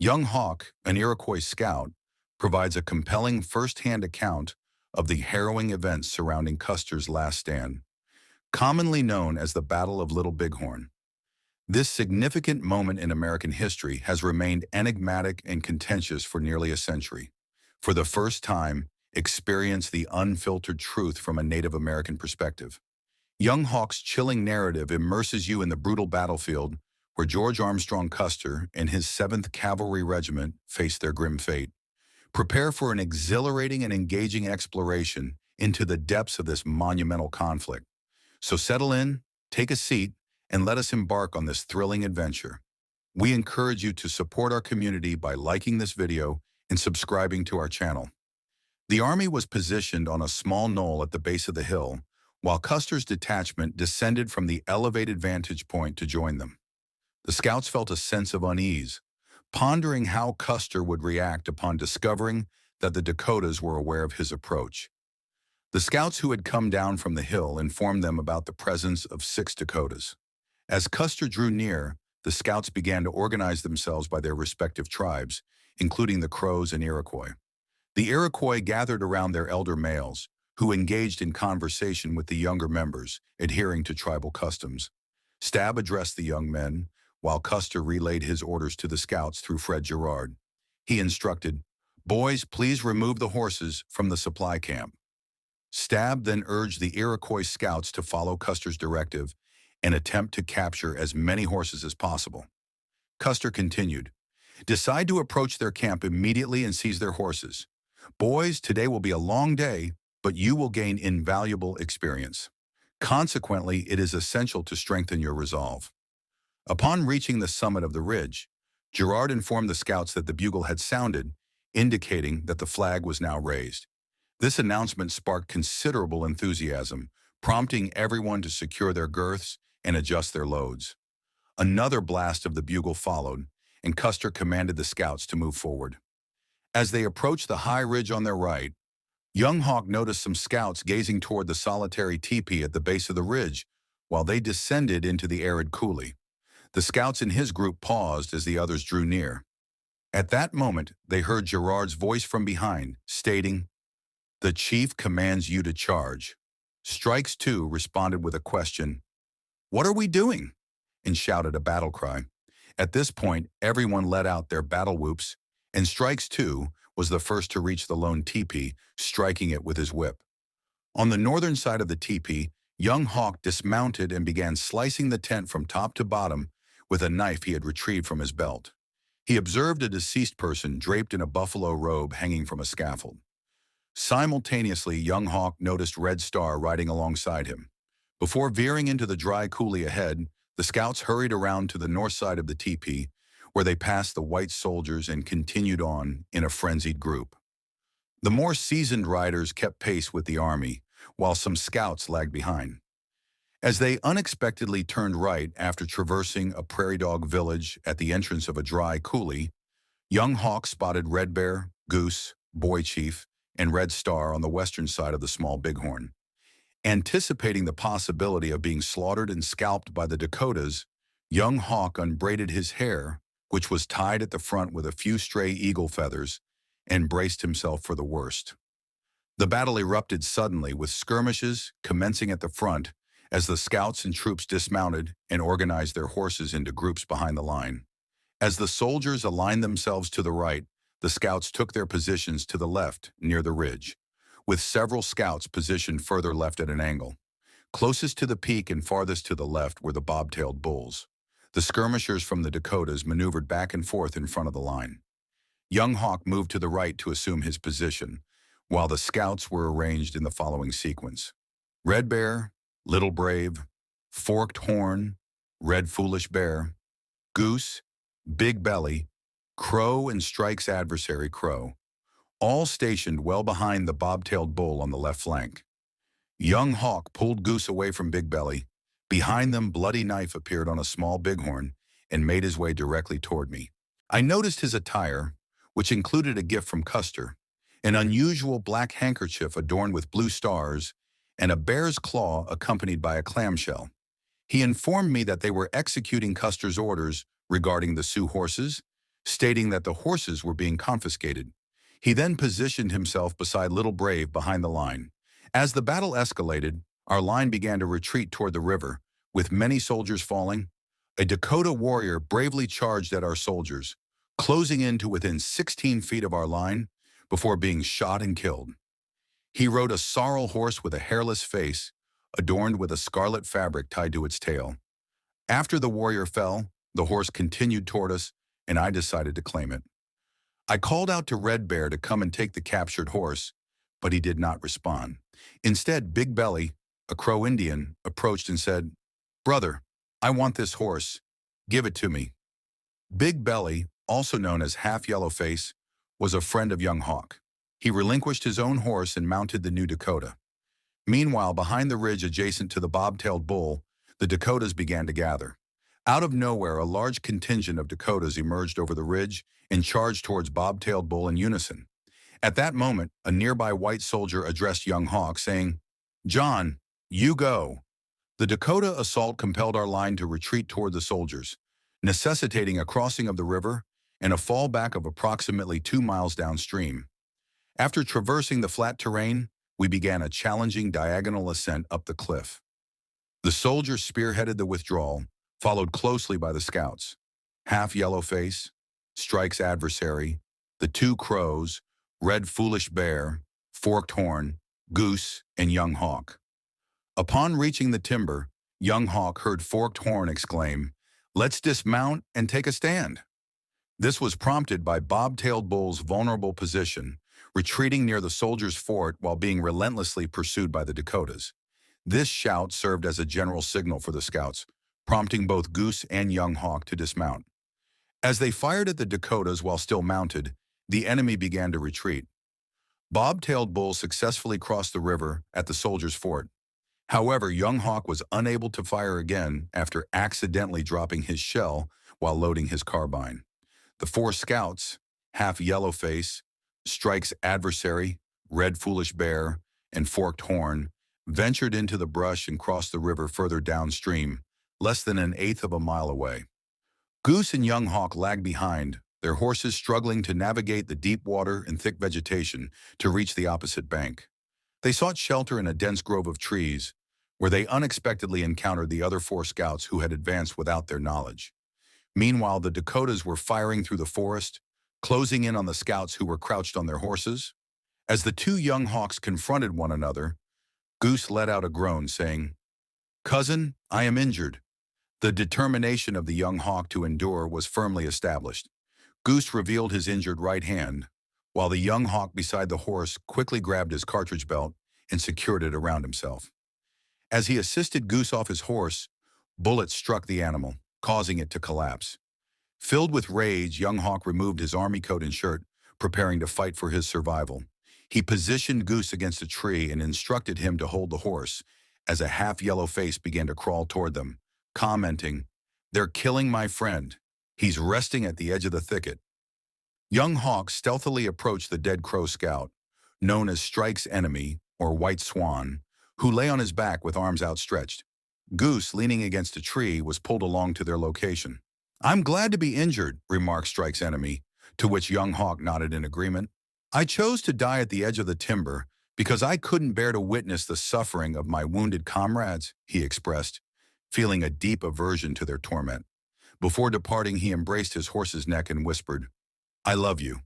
Young Hawk, an Iroquois scout, provides a compelling first-hand account of the harrowing events surrounding Custer's last stand, commonly known as the Battle of Little Bighorn. This significant moment in American history has remained enigmatic and contentious for nearly a century. For the first time, experience the unfiltered truth from a Native American perspective. Young Hawk's chilling narrative immerses you in the brutal battlefield where George Armstrong Custer and his 7th Cavalry Regiment faced their grim fate. Prepare for an exhilarating and engaging exploration into the depths of this monumental conflict. So settle in, take a seat, and let us embark on this thrilling adventure. We encourage you to support our community by liking this video and subscribing to our channel. The army was positioned on a small knoll at the base of the hill, while Custer's detachment descended from the elevated vantage point to join them. The scouts felt a sense of unease, pondering how Custer would react upon discovering that the Dakotas were aware of his approach. The scouts who had come down from the hill informed them about the presence of 6 Dakotas. As Custer drew near, the scouts began to organize themselves by their respective tribes, including the Crows and Iroquois. The Iroquois gathered around their elder males, who engaged in conversation with the younger members, adhering to tribal customs. Stab addressed the young men, while Custer relayed his orders to the scouts through Fred Girard. He instructed, "Boys, please remove the horses from the supply camp." Stab then urged the Iroquois scouts to follow Custer's directive and attempt to capture as many horses as possible. Custer continued, "Decide to approach their camp immediately and seize their horses. Boys, today will be a long day, but you will gain invaluable experience. Consequently, it is essential to strengthen your resolve." Upon reaching the summit of the ridge, Girard informed the scouts that the bugle had sounded, indicating that the flag was now raised. This announcement sparked considerable enthusiasm, prompting everyone to secure their girths and adjust their loads. Another blast of the bugle followed, and Custer commanded the scouts to move forward. As they approached the high ridge on their right, Young Hawk noticed some scouts gazing toward the solitary teepee at the base of the ridge while they descended into the arid coulee. The scouts in his group paused as the others drew near. At that moment, they heard Girard's voice from behind, stating, "The chief commands you to charge." Strikes 2 responded with a question, "What are we doing?" and shouted a battle cry. At this point, everyone let out their battle whoops, and Strikes 2 was the first to reach the lone teepee, striking it with his whip. On the northern side of the teepee, Young Hawk dismounted and began slicing the tent from top to bottom with a knife he had retrieved from his belt. He observed a deceased person draped in a buffalo robe hanging from a scaffold. Simultaneously, Young Hawk noticed Red Star riding alongside him. Before veering into the dry coulee ahead, the scouts hurried around to the north side of the teepee, where they passed the white soldiers and continued on in a frenzied group. The more seasoned riders kept pace with the army, while some scouts lagged behind. As they unexpectedly turned right after traversing a prairie dog village at the entrance of a dry coulee, Young Hawk spotted Red Bear, Goose, Boy Chief, and Red Star on the western side of the small Bighorn. Anticipating the possibility of being slaughtered and scalped by the Dakotas, Young Hawk unbraided his hair, which was tied at the front with a few stray eagle feathers, and braced himself for the worst. The battle erupted suddenly, with skirmishes commencing at the front as the scouts and troops dismounted and organized their horses into groups behind the line. As the soldiers aligned themselves to the right, the scouts took their positions to the left near the ridge, with several scouts positioned further left at an angle. Closest to the peak and farthest to the left were the bobtailed bulls. The skirmishers from the Dakotas maneuvered back and forth in front of the line. Young Hawk moved to the right to assume his position, while the scouts were arranged in the following sequence: Red Bear, Little Brave, Forked Horn, Red Foolish Bear, Goose, Big Belly, Crow and Strike's adversary Crow, all stationed well behind the bobtailed bull on the left flank. Young Hawk pulled Goose away from Big Belly. Behind them, Bloody Knife appeared on a small bighorn and made his way directly toward me. I noticed his attire, which included a gift from Custer, an unusual black handkerchief adorned with blue stars, and a bear's claw accompanied by a clamshell. He informed me that they were executing Custer's orders regarding the Sioux horses, stating that the horses were being confiscated. He then positioned himself beside Little Brave behind the line. As the battle escalated, our line began to retreat toward the river, with many soldiers falling. A Dakota warrior bravely charged at our soldiers, closing in to within 16 feet of our line before being shot and killed. He rode a sorrel horse with a hairless face, adorned with a scarlet fabric tied to its tail. After the warrior fell, the horse continued toward us, and I decided to claim it. I called out to Red Bear to come and take the captured horse, but he did not respond. Instead, Big Belly, a Crow Indian, approached and said, "Brother, I want this horse. Give it to me." Big Belly, also known as Half Yellowface, was a friend of young Hawk. He relinquished his own horse and mounted the new Dakota. Meanwhile, behind the ridge adjacent to the bobtailed bull, the Dakotas began to gather. Out of nowhere, a large contingent of Dakotas emerged over the ridge and charged towards bobtailed bull in unison. At that moment, a nearby white soldier addressed young Hawk, saying, "John, you go." The Dakota assault compelled our line to retreat toward the soldiers, necessitating a crossing of the river and a fallback of approximately 2 miles downstream. After traversing the flat terrain, we began a challenging diagonal ascent up the cliff. The soldiers spearheaded the withdrawal, followed closely by the scouts. Half Yellowface, Strike's adversary, the two Crows, Red Foolish Bear, Forked Horn, Goose, and Young Hawk. Upon reaching the timber, Young Hawk heard Forked Horn exclaim, "Let's dismount and take a stand." This was prompted by Bobtailed Bull's vulnerable position, retreating near the soldiers' fort while being relentlessly pursued by the Dakotas. This shout served as a general signal for the scouts, prompting both Goose and Young Hawk to dismount. As they fired at the Dakotas while still mounted, the enemy began to retreat. Bobtailed Bull successfully crossed the river at the soldiers' fort. However, Young Hawk was unable to fire again after accidentally dropping his shell while loading his carbine. The four scouts, Half Yellowface, Strike's adversary, Red Foolish Bear, and Forked Horn, ventured into the brush and crossed the river further downstream, less than an eighth of a mile away. Goose and Young Hawk lagged behind, their horses struggling to navigate the deep water and thick vegetation to reach the opposite bank. They sought shelter in a dense grove of trees, where they unexpectedly encountered the other four scouts who had advanced without their knowledge. Meanwhile, the Dakotas were firing through the forest, closing in on the scouts who were crouched on their horses. As the two Young Hawks confronted one another, Goose let out a groan, saying, "Cousin, I am injured." The determination of the Young Hawk to endure was firmly established. Goose revealed his injured right hand, while the Young Hawk beside the horse quickly grabbed his cartridge belt and secured it around himself. As he assisted Goose off his horse, bullets struck the animal, causing it to collapse. Filled with rage, Young Hawk removed his army coat and shirt, preparing to fight for his survival. He positioned Goose against a tree and instructed him to hold the horse as a Half Yellowface began to crawl toward them, commenting, "They're killing my friend. He's resting at the edge of the thicket." Young Hawk stealthily approached the dead Crow scout, known as Strike's enemy, or White Swan, who lay on his back with arms outstretched. Goose, leaning against a tree, was pulled along to their location. "I'm glad to be injured," remarked Strike's enemy, to which Young Hawk nodded in agreement. "I chose to die at the edge of the timber because I couldn't bear to witness the suffering of my wounded comrades," he expressed, feeling a deep aversion to their torment. Before departing, he embraced his horse's neck and whispered, "I love you."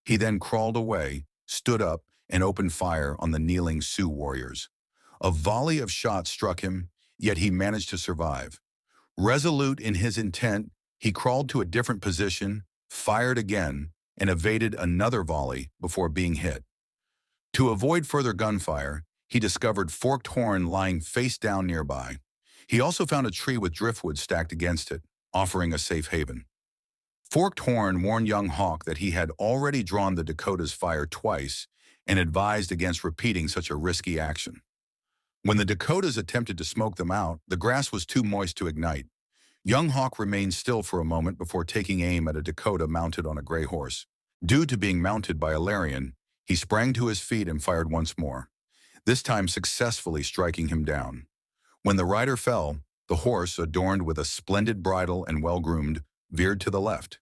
He then crawled away, stood up, and opened fire on the kneeling Sioux warriors. A volley of shots struck him, yet he managed to survive. Resolute in his intent, he crawled to a different position, fired again, and evaded another volley before being hit. To avoid further gunfire, he discovered Forked Horn lying face down nearby. He also found a tree with driftwood stacked against it, offering a safe haven. Forked Horn warned Young Hawk that he had already drawn the Dakotas' fire twice and advised against repeating such a risky action. When the Dakotas attempted to smoke them out, the grass was too moist to ignite. Young Hawk remained still for a moment before taking aim at a Dakota mounted on a gray horse. Due to being mounted by a Larian, he sprang to his feet and fired once more, this time successfully striking him down. When the rider fell, the horse, adorned with a splendid bridle and well-groomed, veered to the left.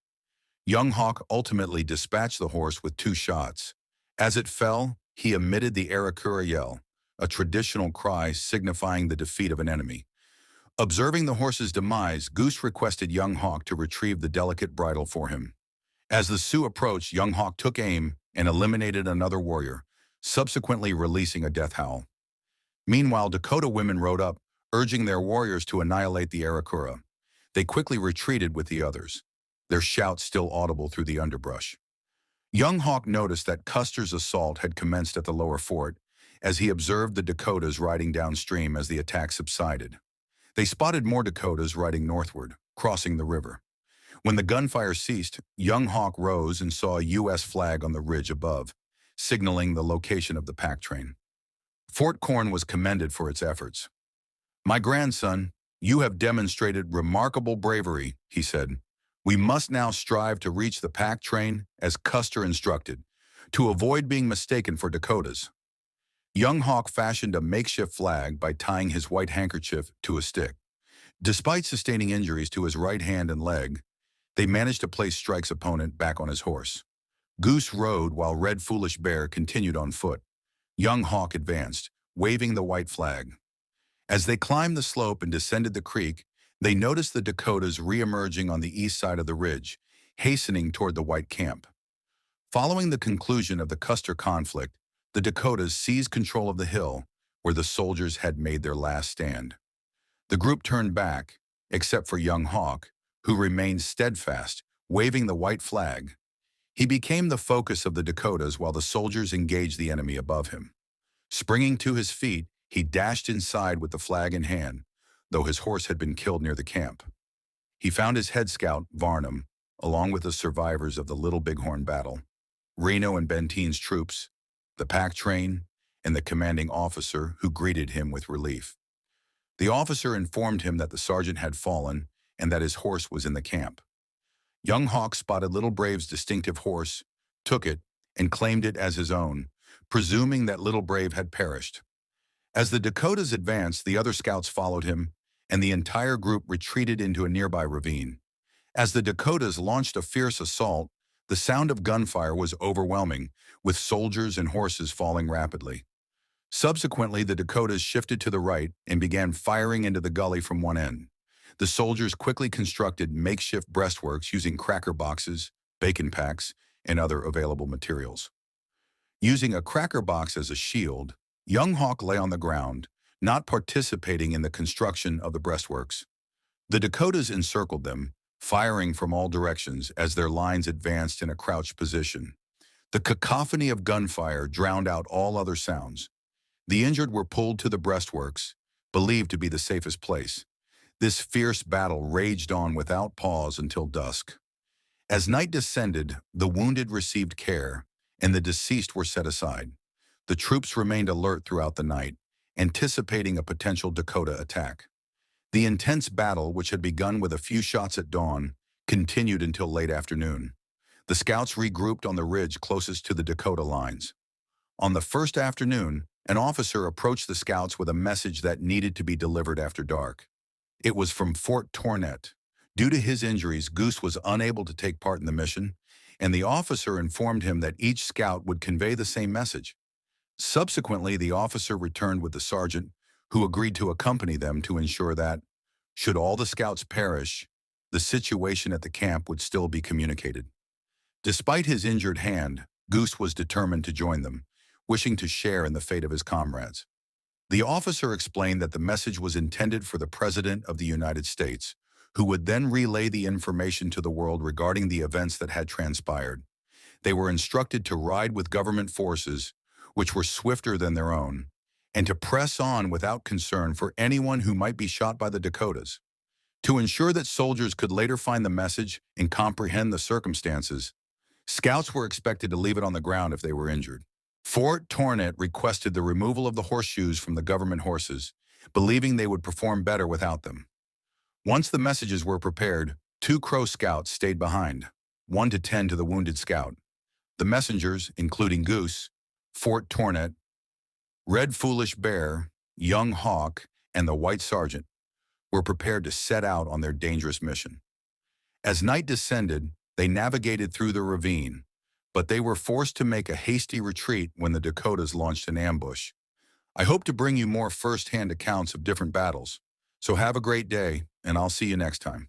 Young Hawk ultimately dispatched the horse with 2 shots. As it fell, he emitted the Arikura yell, a traditional cry signifying the defeat of an enemy. Observing the horse's demise, Goose requested Young Hawk to retrieve the delicate bridle for him. As the Sioux approached, Young Hawk took aim and eliminated another warrior, subsequently releasing a death howl. Meanwhile, Dakota women rode up, urging their warriors to annihilate the Arikura. They quickly retreated with the others, their shouts still audible through the underbrush. Young Hawk noticed that Custer's assault had commenced at the lower fort, as he observed the Dakotas riding downstream as the attack subsided. They spotted more Dakotas riding northward, crossing the river. When the gunfire ceased, Young Hawk rose and saw a U.S. flag on the ridge above, signaling the location of the pack train. Fort Corn was commended for its efforts. "My grandson, you have demonstrated remarkable bravery," he said. "We must now strive to reach the pack train as Custer instructed, to avoid being mistaken for Dakotas." Young Hawk fashioned a makeshift flag by tying his white handkerchief to a stick. Despite sustaining injuries to his right hand and leg, they managed to place Strike's opponent back on his horse. Goose rode while Red Foolish Bear continued on foot. Young Hawk advanced, waving the white flag. As they climbed the slope and descended the creek, they noticed the Dakotas re-emerging on the east side of the ridge, hastening toward the white camp. Following the conclusion of the Custer conflict, the Dakotas seized control of the hill where the soldiers had made their last stand. The group turned back, except for Young Hawk, who remained steadfast, waving the white flag. He became the focus of the Dakotas while the soldiers engaged the enemy above him. Springing to his feet, he dashed inside with the flag in hand, though his horse had been killed near the camp. He found his head scout, Varnum, along with the survivors of the Little Bighorn battle, Reno and Benteen's troops, the pack train, and the commanding officer who greeted him with relief. The officer informed him that the sergeant had fallen and that his horse was in the camp. Young Hawk spotted Little Brave's distinctive horse, took it, and claimed it as his own, presuming that Little Brave had perished. As the Dakotas advanced, the other scouts followed him, and the entire group retreated into a nearby ravine. As the Dakotas launched a fierce assault, the sound of gunfire was overwhelming, with soldiers and horses falling rapidly. Subsequently, the Dakotas shifted to the right and began firing into the gully from one end. The soldiers quickly constructed makeshift breastworks using cracker boxes, bacon packs, and other available materials. Using a cracker box as a shield, Young Hawk lay on the ground, not participating in the construction of the breastworks. The Dakotas encircled them, firing from all directions as their lines advanced in a crouched position. The cacophony of gunfire drowned out all other sounds. The injured were pulled to the breastworks, believed to be the safest place. This fierce battle raged on without pause until dusk. As night descended, the wounded received care, and the deceased were set aside. The troops remained alert throughout the night, anticipating a potential Dakota attack. The intense battle, which had begun with a few shots at dawn, continued until late afternoon. The scouts regrouped on the ridge closest to the Dakota lines. On the first afternoon, an officer approached the scouts with a message that needed to be delivered after dark. It was from Fort Tornet. Due to his injuries, Goose was unable to take part in the mission, and the officer informed him that each scout would convey the same message. Subsequently, the officer returned with the sergeant, who agreed to accompany them to ensure that, should all the scouts perish, the situation at the camp would still be communicated. Despite his injured hand, Goose was determined to join them, wishing to share in the fate of his comrades. The officer explained that the message was intended for the President of the United States, who would then relay the information to the world regarding the events that had transpired. They were instructed to ride with government forces, which were swifter than their own, and to press on without concern for anyone who might be shot by the Dakotas. To ensure that soldiers could later find the message and comprehend the circumstances, scouts were expected to leave it on the ground if they were injured. Fort Tornet requested the removal of the horseshoes from the government horses, believing they would perform better without them. Once the messages were prepared, 2 Crow scouts stayed behind, one to tend to the wounded scout. The messengers, including Goose, Fort Tornet, Red Foolish Bear, Young Hawk, and the White Sergeant, were prepared to set out on their dangerous mission. As night descended, They navigated through the ravine, but they were forced to make a hasty retreat when the Dakotas launched an ambush. I hope to bring you more first-hand accounts of different battles. So have a great day, and I'll see you next time.